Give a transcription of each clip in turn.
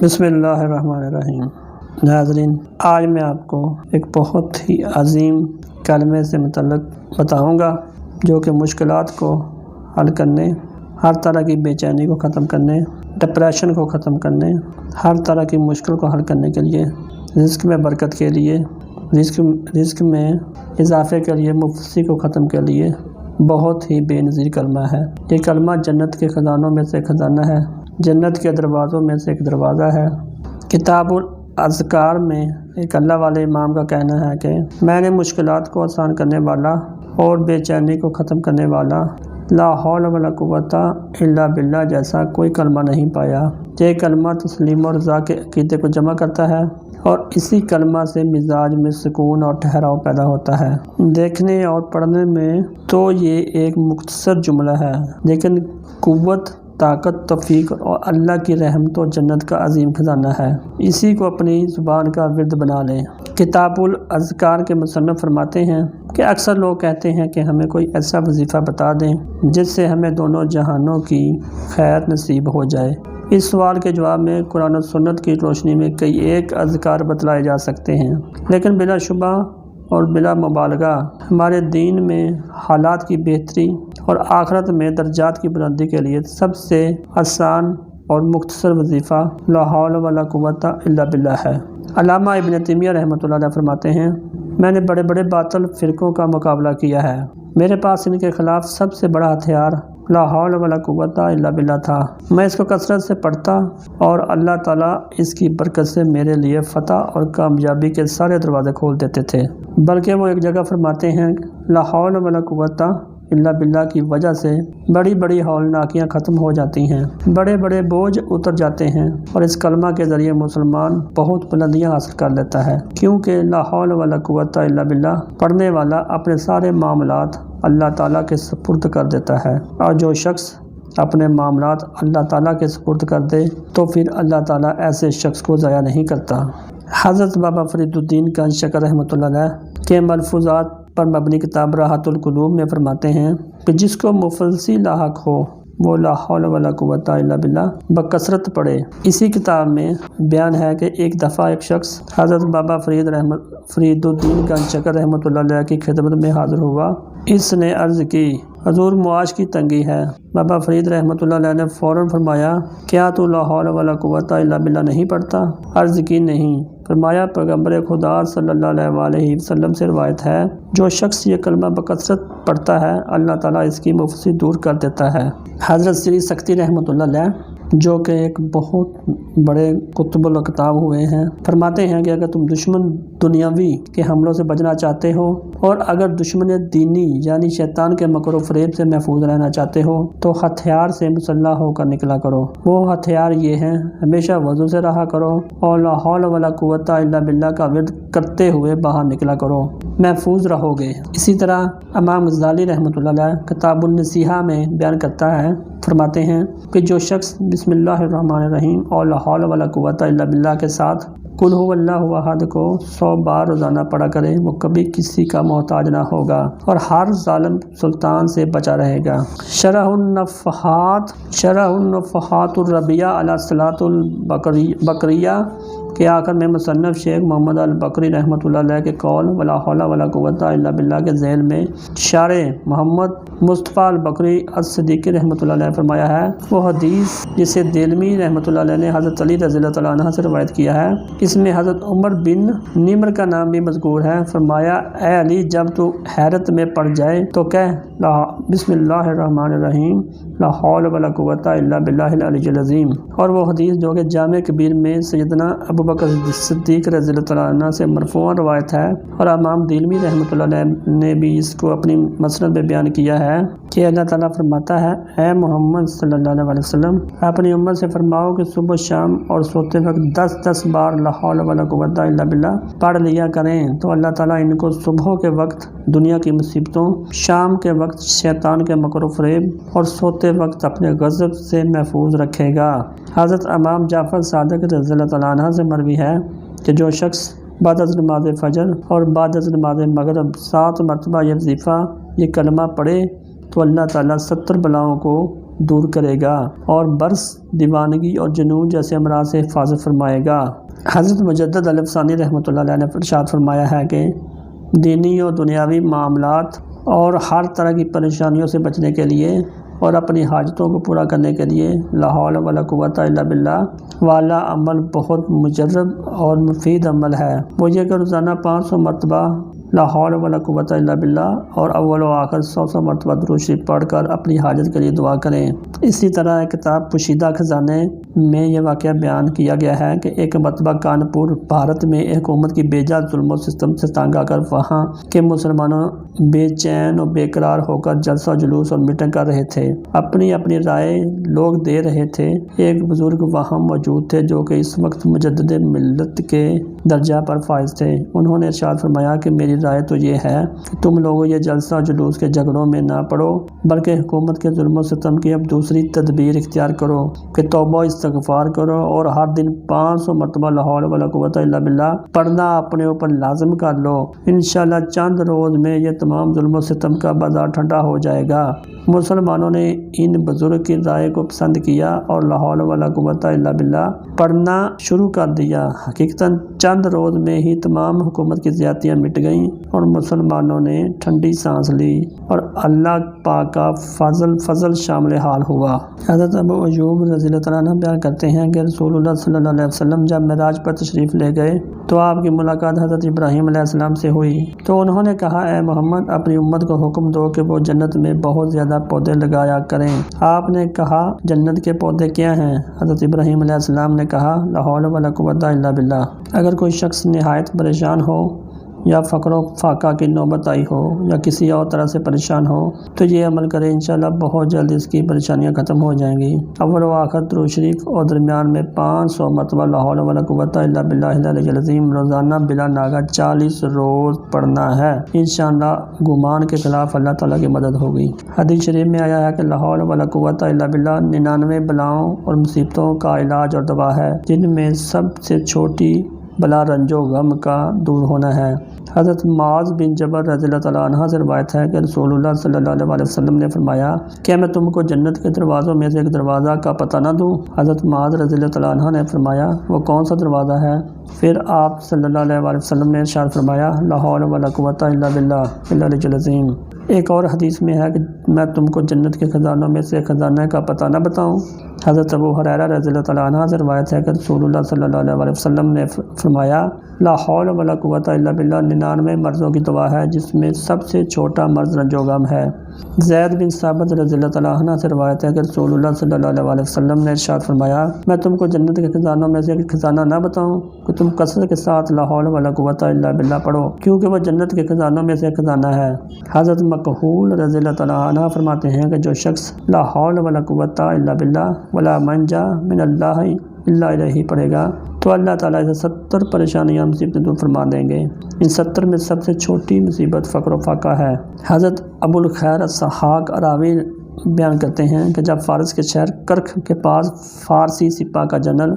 بسم اللہ الرحمن الرحیم۔ ناظرین، آج میں آپ کو ایک بہت ہی عظیم کلمے سے متعلق بتاؤں گا جو کہ مشکلات کو حل کرنے، ہر طرح کی بے چینی کو ختم کرنے، ڈپریشن کو ختم کرنے، ہر طرح کی مشکل کو حل کرنے کے لیے، رزق میں برکت کے لیے، رزق میں اضافے کے لیے، مفلسی کو ختم کے لیے بہت ہی بے نظیر کلمہ ہے۔ یہ کلمہ جنت کے خزانوں میں سے خزانہ ہے، جنت کے دروازوں میں سے ایک دروازہ ہے۔ کتاب الاذکار میں ایک اللہ والے امام کا کہنا ہے کہ میں نے مشکلات کو آسان کرنے والا اور بے چینی کو ختم کرنے والا لا حول ولا قوت الا باللہ جیسا کوئی کلمہ نہیں پایا۔ یہ کلمہ تسلیم اور رضا کے عقیدے کو جمع کرتا ہے اور اسی کلمہ سے مزاج میں سکون اور ٹھہراؤ پیدا ہوتا ہے۔ دیکھنے اور پڑھنے میں تو یہ ایک مختصر جملہ ہے، لیکن قوت، طاقت، توفیق اور اللہ کی رحمت و جنت کا عظیم خزانہ ہے۔ اسی کو اپنی زبان کا ورد بنا لیں۔ کتاب الاذکار کے مصنف فرماتے ہیں کہ اکثر لوگ کہتے ہیں کہ ہمیں کوئی ایسا وظیفہ بتا دیں جس سے ہمیں دونوں جہانوں کی خیر نصیب ہو جائے۔ اس سوال کے جواب میں قرآن و سنت کی روشنی میں کئی ایک اذکار بتلائے جا سکتے ہیں، لیکن بلا شبہ اور بلا مبالغہ ہمارے دین میں حالات کی بہتری اور آخرت میں درجات کی بلندی کے لیے سب سے آسان اور مختصر وظیفہ لا حول ولا قوت الا باللہ ہے۔ علامہ ابن تیمیہ رحمۃ اللہ علیہ فرماتے ہیں، میں نے بڑے بڑے باطل فرقوں کا مقابلہ کیا ہے، میرے پاس ان کے خلاف سب سے بڑا ہتھیار لا حول ولا قوت الا باللہ تھا۔ میں اس کو کثرت سے پڑھتا اور اللہ تعالیٰ اس کی برکت سے میرے لیے فتح اور کامیابی کے سارے دروازے کھول دیتے تھے۔ بلکہ وہ ایک جگہ فرماتے ہیں، لا حول ولا قوت الا باللہ کی وجہ سے بڑی بڑی ہولناکیاں ختم ہو جاتی ہیں، بڑے بڑے بوجھ اتر جاتے ہیں اور اس کلمہ کے ذریعے مسلمان بہت بلندیاں حاصل کر لیتا ہے، کیونکہ لا حول ولا قوت الا باللہ پڑھنے والا اپنے سارے معاملات اللہ تعالیٰ کے سپرد کر دیتا ہے، اور جو شخص اپنے معاملات اللہ تعالیٰ کے سپرد کر دے تو پھر اللہ تعالیٰ ایسے شخص کو ضائع نہیں کرتا۔ حضرت بابا فرید الدین کان شکر رحمۃ اللہ علیہ کے ملفوظات پر مبنی کتاب راحت القلوب میں فرماتے ہیں کہ جس کو مفلسی لاحق ہو وہ لا حول ولا قوت الا باللہ بکثرت پڑھے۔ اسی کتاب میں بیان ہے کہ ایک دفعہ ایک شخص حضرت بابا فرید الدین کان شکر رحمۃ اللہ علیہ کی خدمت میں حاضر ہوا۔ اس نے عرض کی، حضور معاش کی تنگی ہے۔ بابا فرید رحمۃ اللہ علیہ نے فوراً فرمایا، کیا تو لا حول ولا قوت الا باللہ نہیں پڑھتا؟ عرض کی، نہیں۔ فرمایا، پیغمبر خدا صلی اللہ علیہ وسلم سے روایت ہے، جو شخص یہ کلمہ بکثرت پڑھتا ہے اللہ تعالیٰ اس کی مفلسی دور کر دیتا ہے۔ حضرت سری سختی رحمۃ اللہ علیہ جو کہ ایک بہت بڑے کتب الکتاب ہوئے ہیں، فرماتے ہیں کہ اگر تم دشمن دنیاوی کے حملوں سے بچنا چاہتے ہو اور اگر دشمن دینی یعنی شیطان کے مکر و فریب سے محفوظ رہنا چاہتے ہو تو ہتھیار سے مسلح ہو کر نکلا کرو۔ وہ ہتھیار یہ ہیں، ہمیشہ وضو سے رہا کرو اور لا حول ولا قوت الا باللہ کا ورد کرتے ہوئے باہر نکلا کرو، محفوظ رہو گے۔ اسی طرح امام غزالی رحمۃ اللہ علیہ کتاب النصیحہ میں بیان کرتا ہے، فرماتے ہیں کہ جو شخص بسم اللہ الرحمن الرحیم اور لا حول ولا قوت الا باللہ کے ساتھ قل هو اللہ احد کو 100 بار روزانہ پڑھا کرے وہ کبھی کسی کا محتاج نہ ہوگا اور ہر ظالم سلطان سے بچا رہے گا۔ شرح النفحات الربیہ علی صلاۃ البقریہ کے آخر میں مصنف شیخ محمد البکری رحمۃ اللہ علیہ کے قول ولا حول ولا قوت الا باللہ کے ذیل میں شارح محمد مصطفیٰ البکری الصدیقی رحمۃ اللہ علیہ فرمایا ہے، وہ حدیث جسے دیلمی رحمۃ اللہ علیہ نے حضرت علی رضی اللہ تعالیٰ عنہ سے روایت کیا ہے، اس میں حضرت عمر بن نمر کا نام بھی مذکور ہے۔ فرمایا، اے علی، جب تو حیرت میں پڑ جائے تو کہہ بسم اللہ الرحمن الرحیم لا حول ولا قوت الا باللہ العلی العظیم۔ اور وہ حدیث جو کہ جامع کبیر میں سیدنا ابوبکر صدیق رضی اللہ تعالیٰ عنہ سے مرفوعاً روایت ہے، اور امام دیلمی رحمۃ اللہ علیہ نے بھی اس کو اپنی مسند میں بیان کیا ہے کہ اللہ تعالیٰ فرماتا ہے، اے محمد صلی اللہ علیہ وسلم، اپنی امت سے فرماؤ کہ صبح شام اور سوتے وقت 10 بار لا حول ولا قوت الا باللہ پڑھ لیا کریں تو اللہ تعالیٰ ان کو صبح کے وقت دنیا کی مصیبتوں، شام کے وقت شیطان کے مکر و فریب اور سوتے وقت اپنے غضب سے محفوظ رکھے گا۔ حضرت امام جعفر صادق رضی اللہ تعالیٰ عنہ سے مروی ہے کہ جو شخص بعد از نماز فجر اور بعد از نماز مغرب 7 مرتبہ یہ وظیفہ یہ کلمہ پڑھے تو اللہ تعالیٰ 70 بلاؤں کو دور کرے گا اور برس، دیوانگی اور جنون جیسے امراض سے حفاظت فرمائے گا۔ حضرت مجدد الفسانی رحمۃ اللہ علیہ نے ارشاد فرمایا ہے کہ دینی اور دنیاوی معاملات اور ہر طرح کی پریشانیوں سے بچنے کے لیے اور اپنی حاجتوں کو پورا کرنے کے لیے لا حول ولا قوت الا باللہ والا عمل بہت مجرب اور مفید عمل ہے۔ وہ یہ کہ روزانہ 500 مرتبہ لا حول ولا قوت الا باللہ اور اول و آخر 100 مرتبہ درود شریف پڑھ کر اپنی حاجت کے لیے دعا کریں۔ اسی طرح کتاب پوشیدہ خزانے میں یہ واقعہ بیان کیا گیا ہے کہ ایک مرتبہ کانپور بھارت میں حکومت کی بے جا ظلم و ستم سے تنگ آ کر وہاں کے مسلمانوں بے چین اور بے قرار ہو کر جلسہ جلوس اور میٹنگ کر رہے تھے، اپنی اپنی رائے لوگ دے رہے تھے۔ ایک بزرگ وہاں موجود تھے جو کہ اس وقت مجدد ملت کے درجہ پر فائز تھے۔ انہوں نے ارشاد فرمایا کہ میری رائے تو یہ ہے کہ تم لوگوں یہ جلسہ جلوس کے جھگڑوں میں نہ پڑو، بلکہ حکومت کے ظلم و ستم کی اب دوسری تدبیر اختیار کرو کہ توبہ استغفار کرو اور ہر دن 500 مرتبہ لا حول ولا قوت الا باللہ پڑھنا اپنے اوپر لازم کر لو۔ انشاءاللہ چند روز میں یہ تمام ظلم و ستم کا بازار ٹھنڈا ہو جائے گا۔ مسلمانوں نے ان بزرگ کی رائے کو پسند کیا اور لا حول ولا قوت الا باللہ پڑھنا شروع کر دیا۔ حقیقتاً چند روز میں ہی تمام حکومت کی زیادتیاں مٹ گئیں اور مسلمانوں نے ٹھنڈی سانس لی اور اللہ پاک کا فضل شامل حال ہوا۔ حضرت ابو ایوب رضی اللہ عنہ بیان کرتے ہیں کہ رسول اللہ صلی اللہ علیہ وسلم جب معراج پر تشریف لے گئے تو آپ کی ملاقات حضرت ابراہیم علیہ السلام سے ہوئی تو انہوں نے کہا، اے محمد، اپنی امت کو حکم دو کہ وہ جنت میں بہت زیادہ پودے لگایا کریں۔ آپ نے کہا، جنت کے پودے کیا ہیں؟ حضرت ابراہیم علیہ السلام نے کہا، لا حول ولا قوت الا باللہ۔ اگر کوئی شخص نہایت پریشان ہو یا فقر و فاقہ کی نوبت آئی ہو یا کسی اور طرح سے پریشان ہو تو یہ عمل کرے، انشاءاللہ بہت جلد اس کی پریشانیاں ختم ہو جائیں گی۔ اول و آخر درود شریف اور درمیان میں 500 مرتبہ لا حول ولا قوت الا باللہ العلی العظیم روزانہ بلا ناغہ 40 روز پڑھنا ہے۔ انشاءاللہ گمان کے خلاف اللہ تعالیٰ کی مدد ہوگی۔ حدیث شریف میں آیا ہے کہ لا حول ولا قوت الا باللہ 99 بلاؤں اور مصیبتوں کا علاج اور دوا ہے، جن میں سب سے چھوٹی بلا رنج و غم کا دور ہونا ہے۔ حضرت معاذ بن جبل رضی اللہ تعالیٰ عنہ سے روایت ہے کہ رسول اللہ صلی اللہ علیہ وسلم نے فرمایا، کیا میں تم کو جنت کے دروازوں میں سے ایک دروازہ کا پتہ نہ دوں؟ حضرت معاذ رضی اللہ تعالیٰ عنہ نے فرمایا، وہ کون سا دروازہ ہے؟ پھر آپ صلی اللہ علیہ وسلم نے ارشاد فرمایا، لا حول ولا قوت الا باللہ العلی العظیم۔ ایک اور حدیث میں ہے کہ میں تم کو جنت کے خزانوں میں سے خزانہ کا پتہ نہ بتاؤں؟ حضرت ابو ہریرہ رضی اللہ تعالیٰ عنہ سے روایت ہے کہ رسول اللہ صلی اللہ علیہ وسلم نے فرمایا، لا حول ولا قوت الا باللہ 99 مرضوں کی دوا ہے، جس میں سب سے چھوٹا مرض رنج و غم ہے۔ زید بن ثابت رضی اللہ تعالیٰ عنہ سے روایت ہے کہ رسول اللہ صلی اللہ علیہ وسلم نے ارشاد فرمایا، میں تم کو جنت کے خزانوں میں سے ایک خزانہ نہ بتاؤں کہ تم کثرت کے ساتھ لا حول ولا قوت الا باللہ پڑھو، کیونکہ وہ جنت کے خزانوں میں سے ایک خزانہ ہے۔ حضرت مکحول رضی اللہ تعالیٰ عنہ فرماتے ہیں کہ جو شخص لا حول ولا قوت الا باللہ ولا منجا من اللہ الا الیہ پڑھے گا تو اللہ تعالیٰ اسے 70 پریشانیاں مصیبتیں دور فرما دیں گے۔ ان 70 میں سب سے چھوٹی مصیبت فقر و فاقہ ہے۔ حضرت ابو الخیر الصحاق راوی بیان کرتے ہیں کہ جب فارس کے شہر کرخ کے پاس فارسی سپاہ کا جنرل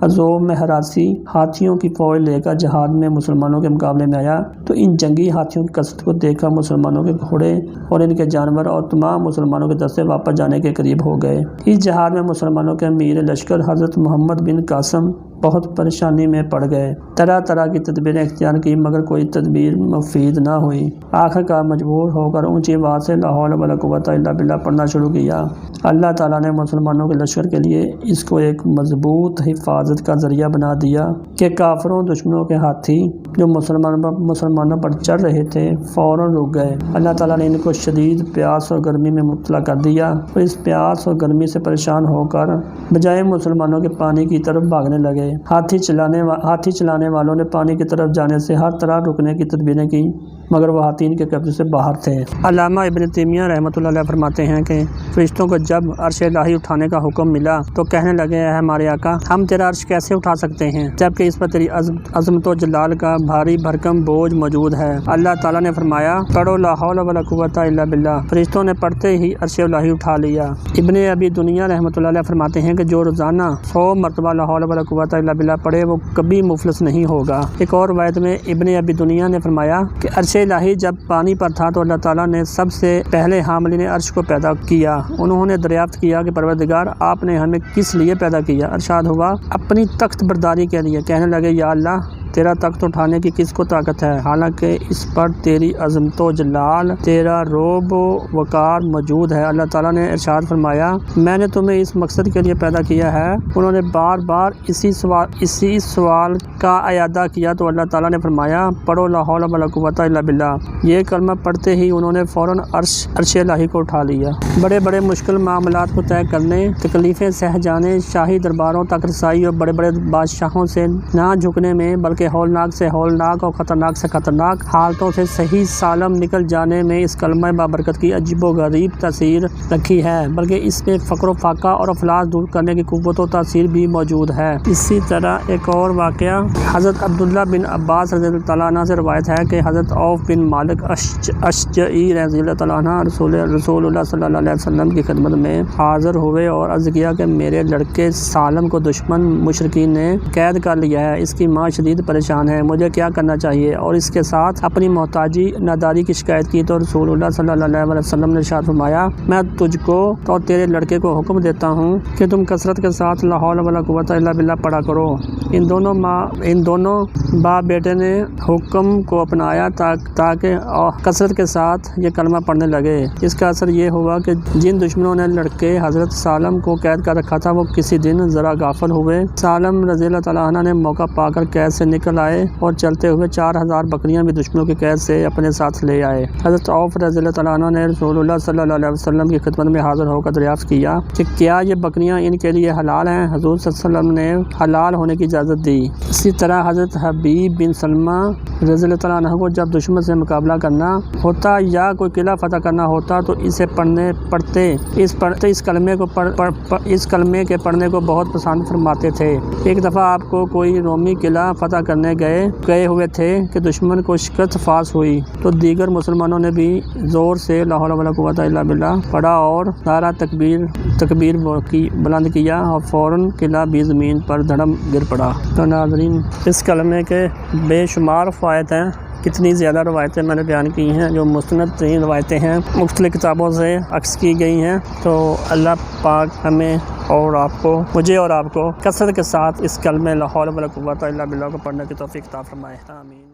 عزوم مہراسی ہاتھیوں کی فوج لے کر جہاد میں مسلمانوں کے مقابلے میں آیا تو ان جنگی ہاتھیوں کی کثرت کو دیکھ کر مسلمانوں کے گھوڑے اور ان کے جانور اور تمام مسلمانوں کے دستے واپس جانے کے قریب ہو گئے۔ اس جہاد میں مسلمانوں کے امیر لشکر حضرت محمد بن قاسم بہت پریشانی میں پڑ گئے۔ طرح طرح کی تدبیریں اختیار کی مگر کوئی تدبیر مفید نہ ہوئی۔ آخر کار مجبور ہو کر اونچی آواز سے لا حول ولا قوت الا باللہ پڑھنا شروع کیا۔ اللہ تعالیٰ نے مسلمانوں کے لشکر کے لیے اس کو ایک مضبوط حفاظت کا ذریعہ بنا دیا کہ کافروں دشمنوں کے ہاتھی جو مسلمانوں پر چڑھ رہے تھے فوراً رک گئے۔ اللہ تعالیٰ نے ان کو شدید پیاس اور گرمی میں مبتلا کر دیا اور اس پیاس اور گرمی سے پریشان ہو کر بجائے مسلمانوں کے پانی کی طرف بھاگنے لگے۔ ہاتھی چلانے والوں نے پانی کی طرف جانے سے ہر طرح رکنے کی تدبیریں کی مگر وہ ہاتھی ان کے قبضے سے باہر تھے۔ علامہ ابن تیمیہ رحمۃ اللہ علیہ فرماتے ہیں کہ فرشتوں کو جب عرش الہی اٹھانے کا حکم ملا تو کہنے لگے، اے ہمارے آقا، ہم تیرا عرش کیسے اٹھا سکتے ہیں جبکہ اس پر تیری عظمت و جلال کا بھاری بھرکم بوجھ موجود ہے؟ اللہ تعالیٰ نے فرمایا، پڑھو لا حول ولا قوت الا باللہ۔ فرشتوں نے پڑھتے ہی عرش الہی اٹھا لیا۔ ابن ابی دنیا رحمۃ اللہ علیہ فرماتے ہیں کہ جو روزانہ 100 مرتبہ لا حول ولا قوت الا باللہ پڑھے وہ کبھی مفلس نہیں ہوگا۔ ایک اور روایت میں ابن ابی دنیا نے فرمایا کہ عرش الہی جب پانی پر تھا تو اللہ تعالیٰ نے سب سے پہلے حاملین عرش کو پیدا کیا۔ انہوں نے دریافت کیا کہ پروردگار آپ نے ہمیں کس لیے پیدا کیا؟ ارشاد ہوا اپنی تخت برداری کے لیے۔ کہنے لگے یا اللہ تیرا تخت اٹھانے کی کس کو طاقت ہے، حالانکہ اس پر تیری عظمت و جلال، تیرا رعب و وقار موجود ہے۔ اللہ تعالیٰ نے ارشاد فرمایا میں نے تمہیں اس مقصد کے لیے پیدا کیا ہے۔ انہوں نے بار بار اسی سوال کا اعادہ کیا تو اللہ تعالیٰ نے فرمایا پڑھو لا حول ولا قوت الا باللہ۔ یہ کلمہ پڑھتے ہی انہوں نے فوراً عرش الہی کو اٹھا لیا۔ بڑے بڑے مشکل معاملات کو طے کرنے، تکلیفیں سہ جانے، شاہی درباروں تک رسائی اور بڑے بڑے بادشاہوں سے نہ جھکنے میں بلکہ ہولناک سے ہولناک اور خطرناک سے خطرناک حالتوں سے صحیح سالم نکل جانے میں اس کلمہ بابرکت کی عجیب و غریب تاثیر رکھی ہے، بلکہ اس میں فقر و فاقہ اور افلاس دور کرنے کی قوت و تاثیر بھی موجود ہے۔ اسی طرح ایک اور واقعہ حضرت عبداللہ بن عباس رضی اللہ تعالیٰ عنہ سے روایت ہے کہ حضرت عوف بن مالک اشجعی رضی اللہ تعالیٰ عنہ رسول اللہ صلی اللہ علیہ وسلم کی خدمت میں حاضر ہوئے اور عرض کیا کہ میرے لڑکے سالم کو دشمن مشرکین نے قید کر لیا ہے، اس کی ماں شدید پریشان ہے، مجھے کیا کرنا چاہیے؟ اور اس کے ساتھ اپنی محتاجی ناداری کی شکایت کی تو رسول اللہ صلی اللہ علیہ وسلم نے ارشاد فرمایا میں تجھ کو اور تیرے لڑکے کو حکم دیتا ہوں کہ تم کثرت کے ساتھ لا حول ولا قوت الا باللہ پڑھا کرو۔ ان دونوں باپ بیٹے نے حکم کو اپنایا تاکہ کثرت کے ساتھ یہ کلمہ پڑھنے لگے۔ اس کا اثر یہ ہوا کہ جن دشمنوں نے لڑکے حضرت سالم کو قید کر رکھا تھا وہ کسی دن ذرا غافل ہوئے۔ سالم رضی اللہ تعالیٰ عنہ نے موقع پا کر قید سے نکل آئے اور چلتے ہوئے 4000 بکریاں بھی دشمنوں کی قید سے اپنے ساتھ لے آئے۔ حضرت عوف رضی اللہ تعالیٰ عنہ نے رسول اللہ صلی اللہ علیہ وسلم کی خدمت میں حاضر ہو کر دریافت کیا کہ کیا یہ بکریاں ان کے لیے حلال ہیں؟ حضور صلی اللہ علیہ وسلم نے حلال ہونے کی اجازت دی۔ اسی طرح حضرت حبیب بن سلمہ رضی اللہ تعالیٰ عنہ کو جب دشمن سے مقابلہ کرنا ہوتا یا کوئی قلعہ فتح کرنا ہوتا تو اسے پڑھتے اس کلمے کے پڑھنے کو بہت پسند فرماتے تھے۔ ایک دفعہ آپ کو کوئی رومی قلعہ فتح کرنے گئے ہوئے تھے کہ دشمن کو شکست فاس ہوئی تو دیگر مسلمانوں نے بھی زور سے لا حول ولا قوت الا باللہ پڑھا اور نعرہ تکبیر بلند کیا اور فوراً قلعہ بھی زمین پر دھڑم گر پڑا۔ تو ناظرین اس کلمے کے بے شمار فوائد ہیں، کتنی زیادہ روایتیں میں نے بیان کی ہیں جو مستند ترین روایتیں ہیں، مختلف کتابوں سے عکس کی گئی ہیں۔ تو اللہ پاک ہمیں اور مجھے اور آپ کو کثرت کے ساتھ اس کلمے لا حول ولا قوت الا باللہ کو پڑھنے کی توفیق عطا فرمائے، آمین۔